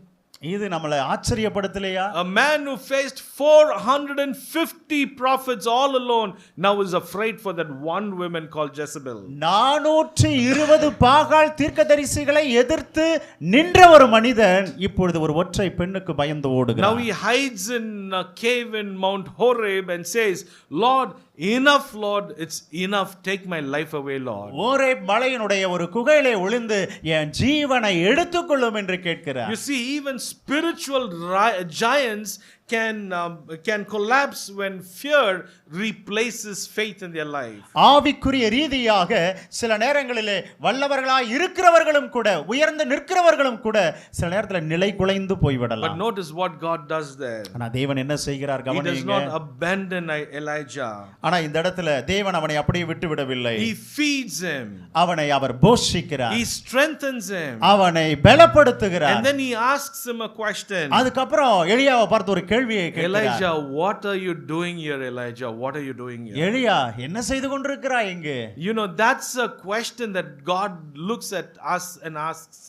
இது நம்மளை ஆச்சரியப்படுத்தலையா? A man who faced 450 prophets all alone now is afraid for that one woman called Jezebel. 420 பாகால் தீர்க்கதரிசிகளை எதிர்த்து நின்ற ஒரு மனிதன் இப்பொழுது ஒரு ஒற்றை பெண்ணுக்கு பயந்து ஓடுகிறான். Now he hides in a cave in Mount Horeb and says, Lord, enough, Lord, it's enough, take my life away, Lord. Horeb மலையினுடைய ஒரு குகையிலே ஒளிந்து என் ஜீவனை எடுத்துக்கொள்ளும் என்று கேட்கிறார். You see, even spiritual giants can collapse when fear replaces faith in their life. ஆவிக்குரிய ரீதியாக சில நேரங்களிலே வல்லவர்களாய் இருக்கிறவர்களும் கூட, உயர்ந்து நிற்கிறவர்களும் கூட சில நேரத்தில் நிலை குலைந்து போய்விடலாம். But notice what God does there. ஆனா தேவன் என்ன செய்கிறார் He does கவனியுங்க. not abandon Elijah. ஆனா இந்த இடத்துல தேவன் அவனை அப்படியே விட்டு விடவில்லை. He feeds him. அவனை அவர் போஷிக்கிறார். He strengthens him. அவனை பலப்படுத்துகிறார். And then he asks him a question. அதுக்கப்புறம் எலியாவை பார்த்து ஒரு கேள்வியை கேட்கிறார். Elijah, what are you doing here, Elijah? What are you doing here? எலியா, என்ன செய்து கொண்டிருக்கிறாய் இங்கு? You know, that's a question that God looks at us and asks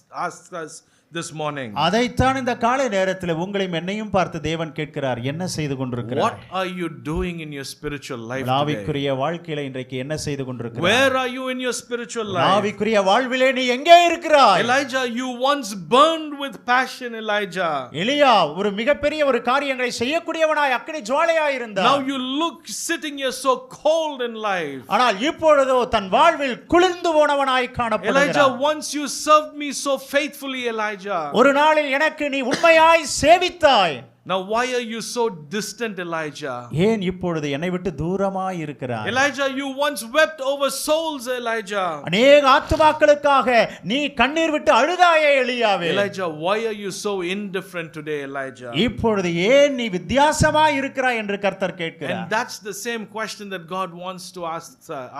us this morning. அதைத்தான் இந்த காலை நேரத்தில் உங்களையும் என்னையும் பார்த்து தேவன் கேட்கிறார், என்ன செய்து கொண்டிருக்கிறாய்? What are you doing in your spiritual life today? ஆவிக்குரிய வாழ்க்கையில இன்றைக்கு என்ன செய்து கொண்டிருக்கிறாய்? Where are you in your spiritual life? ஆவிக்குரிய வாழ்விலே நீ எங்கே இருக்கிறாய்? Elijah, you once burned with passion, Elijah. எலியா ஒரு மிகப்பெரிய ஒரு காரியங்களை செய்யக்கூடியவனாய் அக்கினி ஜுவாலையாய் இருந்தார். Now you look sitting here so cold in life. ஆனால் இப்பொழுதோ தன் வாழ்வில் குளிர்ந்து போனவனாய் காணப்படுகிறார். Elijah, once you served me so faithfully, Elijah. ஒரு நாளில் எனக்கு நீ உண்மையாய் சேவித்தாய். Now why are you so distant, Elijah? ஏன் இப்பொழுது என்னை விட்டு தூரமாய் இருக்கிறாய்? Elijah, you once wept over souls, Elijah. அநேக ஆத்துமாக்களுக்காக நீ கண்ணீர் விட்டு அழுதாயே எலியாவே. Elijah, why are you so indifferent today, Elijah? இப்பொழுது ஏன் நீ வித்தியாசமாய் இருக்கிறாய் என்று கர்த்தர் கேட்கிறார். And that's the same question that God wants to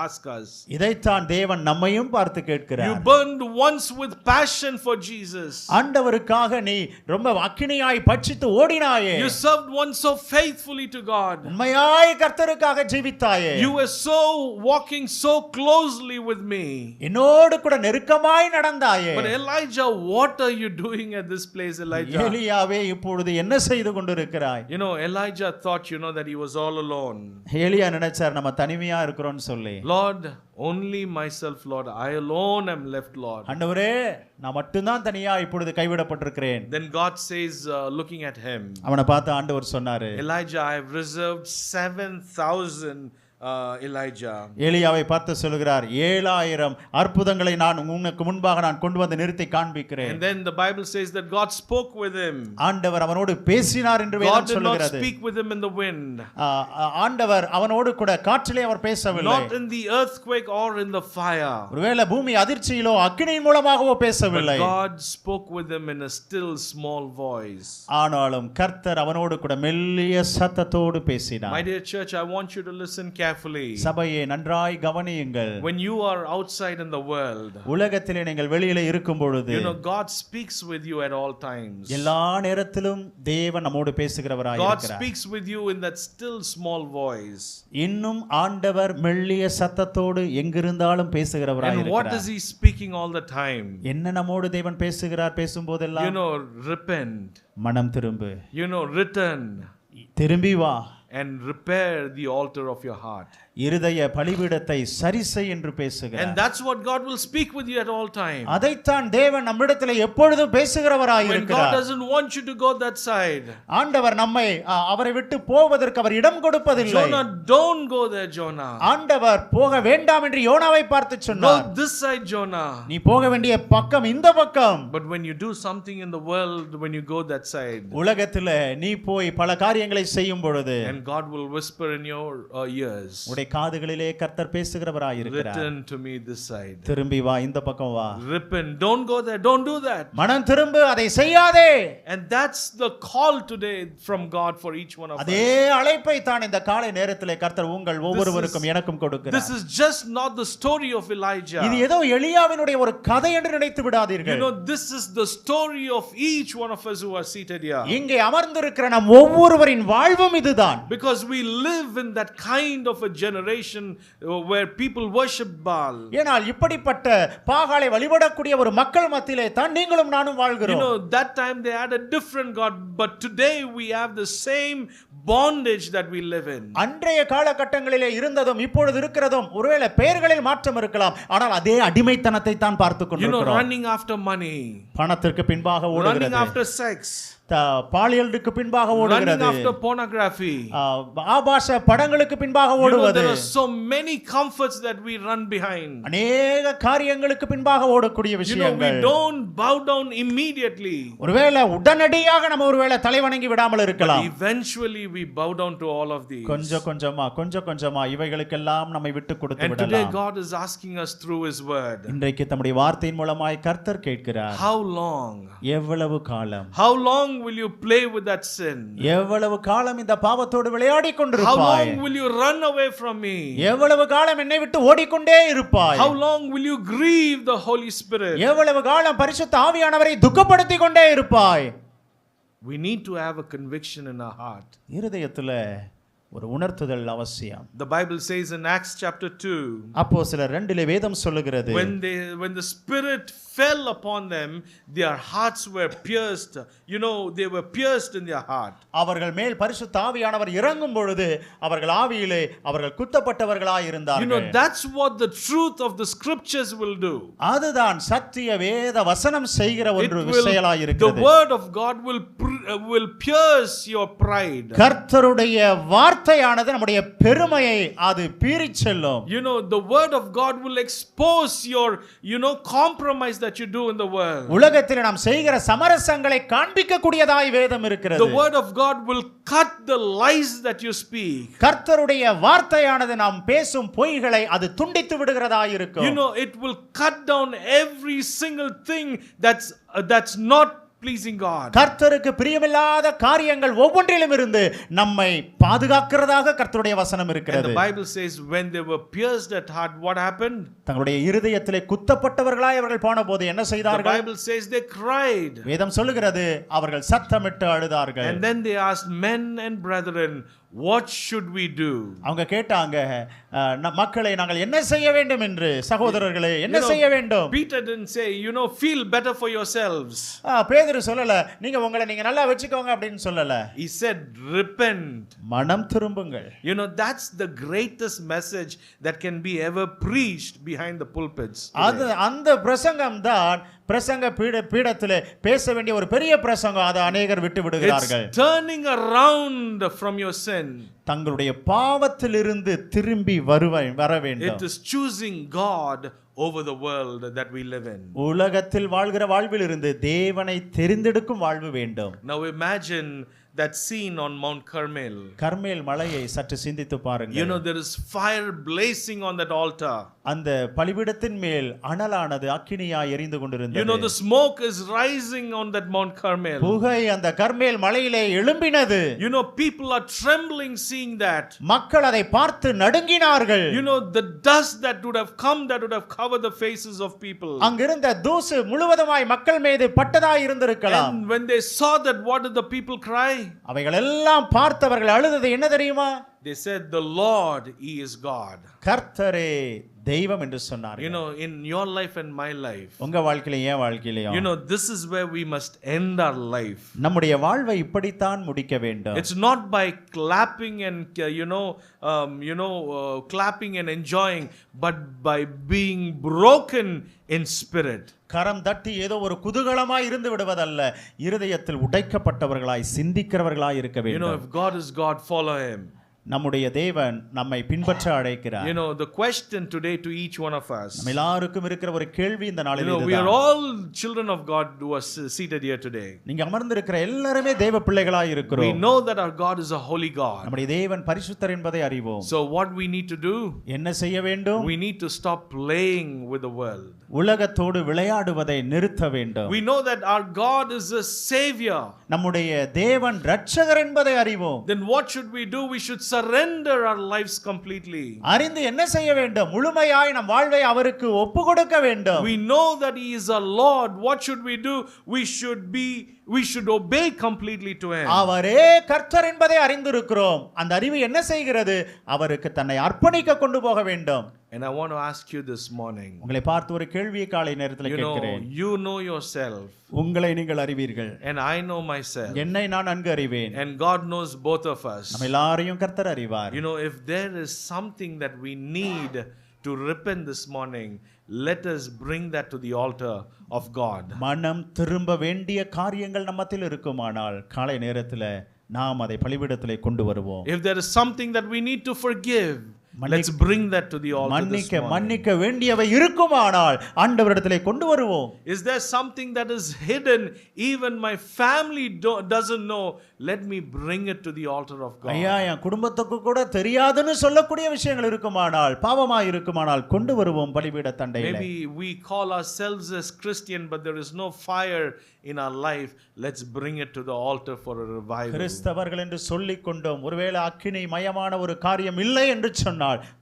ask us. இதைத்தான் தேவன் நம்மையும் பார்த்து கேட்கிறார். You burned once with passion for Jesus. ஆண்டவருக்காக நீ ரொம்ப அக்கினியாய் பட்சித்து ஓடினாய் ஜீவித்தாயே, You served one so faithfully to God. உண்மையாய் கர்த்தருக்காக ஜீவித்தாயே, You were so walking so closely with me. என்னோடு கூட நெருக்கமாய் நடந்தாயே. But Elijah, what are you doing at this place, Elijah? எலியாவே இப்பொழுது என்ன செய்து கொண்டிருக்கிறாய்? You know, Elijah thought, that he was all alone. எலியா நினைச்சார் நம்ம தனிமையா இருக்கிறோம்னு சொல்லி. Lord, only myself, Lord. I alone am left, Lord. ஆண்டவரே, நான் மட்டும்தான் தனியா இப்பொழுது கைவிடப்பட்டிருக்கிறேன். Then God says, looking at him, அவனை பார்த்து ஆண்டவர் சொன்னாரு, Elijah, I have reserved 7,000 Elijah. எலியாவை பார்த்து சொல்கிறார், 7,000 அற்புதங்களை நான் உனக்கு முன்பாக நான் கொண்டு வந்து நிறுத்தி காண்பிக்கிறேன். And then the Bible says that God spoke with him. ஆண்டவர் அவனோடு பேசினார் என்று வேதம் சொல்கிறது. God did not speak with him in the wind. ஆண்டவர் அவனோடு கூட காற்றிலே அவர் பேசவில்லை. Not in the earthquake or in the fire. ஒருவேளை பூமி அதிர்ச்சியிலோ அக்கினியின் மூலமாகவோ பேசவில்லை. But God spoke with him in a still small voice. ஆனாலும் கர்த்தர் அவனோடு கூட மெல்லிய சத்தத்தோடு பேசினார். My dear church, I want you to listen carefully. சபையே, நன்றாய் கவனியுங்கள். When you are outside in the world, உலகத்திலே நீங்கள் வெளியில இருக்கும் பொழுது, God speaks with you at all times. எல்லா நேரத்திலும் தேவன் நம்மோடு பேசுகிறவராய் இருக்கிறார். God speaks with you in that still small voice. இன்னும் ஆண்டவர் மெல்லிய சத்தத்தோடு எங்கிருந்தாலும் பேசுகிறவராய் இருக்கிறார். And what இருக்கிறார். is he speaking all the time? என்ன நம்மோடு தேவன் பேசுகிறார் பேசும்போதெல்லாம்? Repent. மனம் திரும்பு. Return. திரும்பி வா. And repair the altar of your heart. இருதய பலிபீடத்தை சரிசெய் என்று பேசுகிறார். And that's what God will speak with you at all times. அதைத்தான் தேவன் நம்மிடத்திலே எப்பொழுதும் பேசுகிறவராய் இருக்கிறார். When God doesn't want you to go that side. ஆண்டவர் நம்மை அவரை விட்டு போவதற்கு அவர் இடம் கொடுப்பதில்லை. Jonah, don't go there, Jonah. ஆண்டவர் போக வேண்டாம் என்று யோனாவை பார்த்து சொன்னார். Go this side, Jonah. நீ போக வேண்டிய பக்கம் இந்த பக்கம். But when you do something in the world, when you go that side, உலகத்திலே நீ போய் பல காரியங்களை செய்யும் பொழுது, and God will whisper in your ears, காதுகளிலே கர்த்தர் பேசுகிறவராய் இருக்கிறார். Return to me this side. திரும்பி வா, இந்த பக்கம் வா. Repent, don't go there, don't do that. மனம் திரும்பு, அதை செய்யாதே. And that's the call today from God for each one of us. அதே அழைப்பை தான் இந்த காலை நேரத்திலே கர்த்தர் உங்கள் ஒவ்வொருவருக்கும் எனக்கும் கொடுக்கிறார். This is just not the story of Elijah. இது ஏதோ எலியாவினுடைய ஒரு கதை என்று நினைத்து விடாதீர்கள். This is the story of each one of us who are seated here. இங்கே அமர்ந்திருக்கிற நம் ஒவ்வொருவரின் வாழ்வும் இதுதான். Because we live in that kind of a generation where people worship Baal. ஏனால் இப்படிப்பட்ட பாகாலை வழிபடக்கூடிய ஒரு மக்கள் மத்தியிலே தான் நீங்களும் நானும் வாழ்கிறோம். That time they had a different god, but today we have the same bondage that we live in. அன்றைய காலகட்டங்களிலே இருந்ததும் இப்பொழுது இருக்கிறதும் ஒருவேளை பெயர்களில் மாற்றம் இருக்கலாம், ஆனால் அதே அடிமைத்தனத்தை தான் பார்த்துக் கொண்டிருக்கிறோம். Running after money, பணத்திற்கு பின்பாக ஓடுகிறது. Running after sex, பாலியலுக்கு பின்பாக ஓடுகிறது. Running after pornography, ஆபாச படங்களுக்கு பின்பாக ஓடுவது. There are so many comforts that we run behind. அநேக காரியங்களுக்கு பின்பாக ஓடக்கூடிய விஷயங்கள். We don't bow down immediately. ஒருவேளை உடனடியாக நம்ம ஒருவேளை தலைவணங்கி விடாமல் இருக்கலாம். Eventually we bow down to all of these. கொஞ்சம் கொஞ்சமா இவைகளுக்கெல்லாம் நம்மை விட்டு கொடுத்து விடலாம். And today God is asking us through his word. இன்றைக்கு தம்முடைய வார்த்தையின் மூலமாய் கர்த்தர் கேட்கிறார். How long? எவ்வளவு காலம்? How long will you play with that sin? எவ்வளவு காலம் இந்த பாவத்தோடு விளையாடிக் கொண்டிருப்பாய்? How long will you run away from me? எவ்வளவு காலம் என்னை விட்டு ஓடிக்கொண்டே இருப்பாய்? How long will you grieve the Holy Spirit? எவ்வளவு காலம் பரிசுத்த ஆவியானவரை துக்கப்படுத்திக் கொண்டே இருப்பாய்? We need to have a conviction in our heart. இருதயத்திலே ஒரு உணர்த்துதல் அவசியம். The Bible says in Acts chapter 2, அப்போஸ்தலர் 2 வேதம் சொல்லுகிறது, when the Spirit fell upon them, their hearts were pierced. They were pierced in their heart. அவர்கள் மேல் பரிசுத்த ஆவியானவர் இறங்கும் பொழுது அவர்கள் ஆவியிலே அவர்கள் குத்தப்பட்டவர்களாய் இருந்தார்கள். That's what the truth of the scriptures will do. அதுதான் சத்திய வேத வசனம் செய்கிற ஒரு செயலாய் இருக்கிறது. The word of God will pierce your pride. கர்த்தருடைய வார்த்தையானது நம்முடைய பெருமையை அது பீறிச் செல்லும். The word of God will expose your compromise that you do in the world. உலகத்தில் நாம் செய்கிற சமரசங்களை காண்பிக்க கூடியதாய் வேதம் இருக்கிறது. The word of God will cut the lies that you speak. கர்த்தருடைய வார்த்தையானது நாம் பேசும் பொய்களை அது துண்டித்து விடுகிறதாய் இருக்கும். It will cut down every single thing that's not pleasing God. கர்த்தருக்கு பிரியமில்லாத காரியங்கள் ஒவ்வொன்றிலும் இருந்து நம்மை பாதுகாக்கிறதாக கர்த்தருடைய வசனம் And இருக்கிறது. the Bible says when they were pierced at heart, what happened? தங்களுடைய இருதயத்திலே குத்தப்பட்டவர்களாய் அவர்கள் போனபோது என்ன The செய்தார்கள்? Bible says they cried. வேதம் சொல்லுகிறது அவர்கள் சத்தமிட்டு அழுதார்கள். And then they asked, men and brethren, what should we do? அவங்க கேட்டாங்க, மக்களை நாங்கள் என்ன செய்ய வேண்டும் என்று, சகோதரர்களே என்ன செய்ய வேண்டும்? Peter didn't say, feel better for yourselves. பேதுரு சொல்லல, நீங்க நல்லா வெச்சுக்கோங்க அப்படினு சொல்லல. He said, repent. மனம் திரும்புங்கள். That's the greatest message that can be ever preached behind the pulpits. அந்த பிரசங்கம் தான் பிரசங்க பீடத்திலே பேச வேண்டிய ஒரு பெரிய பிரசங்கம். அதை அநேகர் விட்டு விடுகிறார்கள். It's turning around from your sin. தங்களுடைய பாவத்திலிருந்து திரும்பி வர வேண்டும். It is choosing God over the world that we live in. உலகத்தில் வாழ்கிற வாழ்விலிருந்து தேவனை தெரிந்தெடுக்கும் வாழ்வு வேண்டும். Now imagine that scene on Mount Carmel. கர்மேல் மலையை சற்று சிந்தித்து பாருங்கள். There is fire blazing on that altar. அந்த பலிபீடத்தின் மேல் அனலானது அக்கினியாய் எரிந்து கொண்டிருந்தது. The smoke is rising on that Mount Carmel. புகை அந்த கர்மேல் மலையிலே எழும்பினது. People are trembling seeing that. மக்கள் அதை பார்த்து நடுங்கினார்கள். The dust that would have come, that would have covered the faces of people. அங்கிருந்த தூசு முழுவதுமாய் மக்கள் மீது பட்டதாய் இருந்திருக்கலாம். And when they saw that, what did the people cry? அவைகள் எல்லாம் பார்த்தவர்கள் அழுதது என்ன தெரியுமா? They said, the Lord, He is God. கர்த்தரே தெய்வம் என்று சொன்னார்கள். In your life and my life, உங்க வாழ்க்கையில என் வாழ்க்கையிலயும், this is where we must end our life. நம்முடைய வாழ்வை இப்படித்தான் முடிக்க வேண்டும். It's not by clapping and clapping and enjoying, but by being broken in spirit. கரம் தட்டி ஏதோ ஒரு குதூகலமாய் இருந்து விடுவதல்ல, இருதயத்தில் உடைக்கப்பட்டவர்களாய் சிந்திக்கிறவர்களாய் இருக்க வேண்டும். If God is God, follow Him. நம்முடைய தேவன் நம்மை பின்பற்ற அழைக்கிறார். The question today to each one of us, நம்ம எல்லாருக்கும் இருக்கிற ஒரு கேள்வி இந்த நாளில் இதுதான். we are all children of God who are seated here today. நீங்க அமர்ந்திருக்கிற எல்லாரும் தேவ பிள்ளைகளாய் இருக்கிறோம். We know that our God is a holy God. நம்முடைய தேவன் பரிசுத்தர் என்பதை அறிவோம். So what we need to do? என்ன செய்ய வேண்டும்? We need to stop playing with the world. உலகத்தோடு விளையாடுவதை நிறுத்த வேண்டும். We know that our God is a savior. நம்முடைய தேவன் இரட்சகர் என்பதை அறிவோம். Then what should we do? We should surrender our lives completely. அறிந்து என்ன செய்ய வேண்டும்? முழுமையாய் நம் வாழ்வை அவருக்கு ஒப்புக்கொடுக்க வேண்டும். We know that He is our Lord. What should we do? We should obey completely to Him. அவரே கர்த்தர் என்பதை அறிந்திருக்கிறோம். அந்த அறிவு என்ன செய்கிறது? அவருக்கு தன்னை அர்ப்பணிக்க கொண்டு போக வேண்டும். And I want to ask you this morning. உங்களை பார்த்து ஒரு கேள்வியை காலை நேரத்தில் கேட்கிறேன். You know yourself. உங்களை நீங்கள் அறிவீர்கள். And I know myself. என்னை நான் நன்கு அறிவேன். And God knows both of us. நம்ம எல்லாரையும் கர்த்தர் அறிவார். If there is something that we need to repent this morning, let us bring that to the altar of God. மனம் திரும்ப வேண்டிய காரியங்கள் நம்மத்தில் இருக்குமானால் காலை நேரத்தில் நாம் அதை பலிபீடத்திலே கொண்டு வருவோம். If there is something that we need to forgive, let's bring that to the altar this morning. மன்னிக்க வேண்டியவை இருக்குமானால் ஆண்டவரிடத்திலே கொண்டு வருவோம். Is there something that is hidden, even my family doesn't know, let me bring it to the altar of God. ஐயா, என் குடும்பத்துக்கு கூட தெரியாதுன்னு சொல்லக்கூடிய விஷயங்கள் இருக்குமானால், பாவமாய் இருக்குமானால் கொண்டு வருவோம் பலிபீட தண்டையிலே. Maybe we call ourselves as Christian, but there is no fire in our life. Let's bring it to the altar for a revival. கிறிஸ்தவர்கள் என்று சொல்லிக் கொண்டோம், ஒருவேளை அக்கினி மயமான ஒரு காரியம் இல்லை என்று சொன்னால்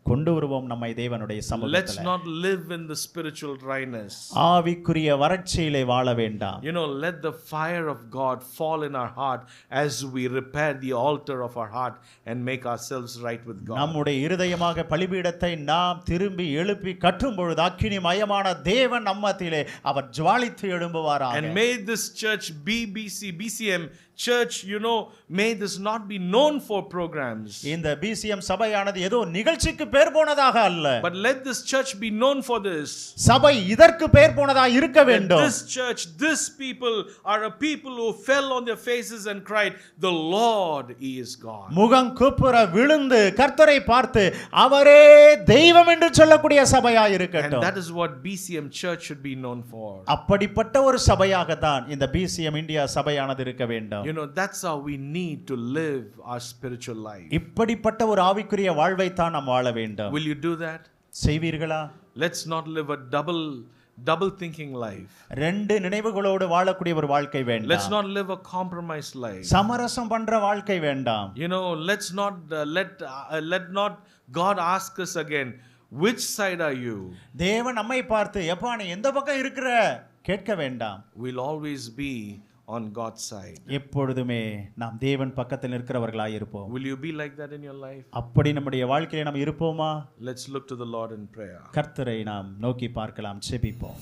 கொண்டு வருவோம் நம்மை தேவனுடைய சமூகத்திலே. Let's not live in the spiritual dryness. ஆவிக்குரிய வறட்சியிலே வாழ வேண்டாம். Let the fire of God fall in our heart as we repair the altar of our heart and make ourselves right with God. நம்முடைய இருதயமாக பலிபீடத்தை நாம் திரும்பி எழுப்பி கட்டும் பொழுது அக்கினி மயமான தேவன் நம்மத்திலே அவர் ஜுவாலித்து எழும்புவாராக. And may this church BCM church, may this not be known for programs. இந்த BCM சபையானது ஏதோ நிகழ்ச்சிக்கு பேர் போனதாக அல்ல. But let this church be known for this. சபை இதற்கு பேர் போனதாக இருக்க வேண்டும். This church, this people are a people who fell on their faces and cried, the Lord, He is God. முகம் குப்புற விழுந்து கர்த்தரை பார்த்து அவரே தெய்வம் என்று சொல்லக்கூடிய சபையாய் இருக்கட்டும். And that is what BCM church should be known for. அப்படிப்பட்ட ஒரு சபையாக தான் இந்த BCM இந்தியா சபையானது இருக்க வேண்டும். That's how we need to live our spiritual life. இப்படிப்பட்ட ஒரு ஆவிக்குரிய வாழ்வை தான் நாம் வாழ வேண்டும். Will you do that? செய்வீர்களா? Let's not live a double double thinking life. ரெண்டு நினைவுகளோடு வாழக்கூடிய ஒரு வாழ்க்கை Let's வேண்டாம். not live a compromised life. சமரசம் பண்ற வாழ்க்கை வேண்டாம். You know, let's not let not God ask us again, which side are you? தேவன் நம்மை பார்த்து எப்பா நீ எந்த பக்கம் இருக்கிற கேட்க வேண்டாம். We'll always be on God's side. எப்பொழுதுமே நாம் தேவன் பக்கத்தில் இருக்கிறவர்களாய் இருப்போம். Will you be like that in your life? அப்படி நம்முடைய வாழ்க்கையில நாம் இருப்போமா? Let's look to the Lord in prayer. கர்த்தரை நாம் நோக்கி பார்க்கலாம், ஜெபிப்போம்.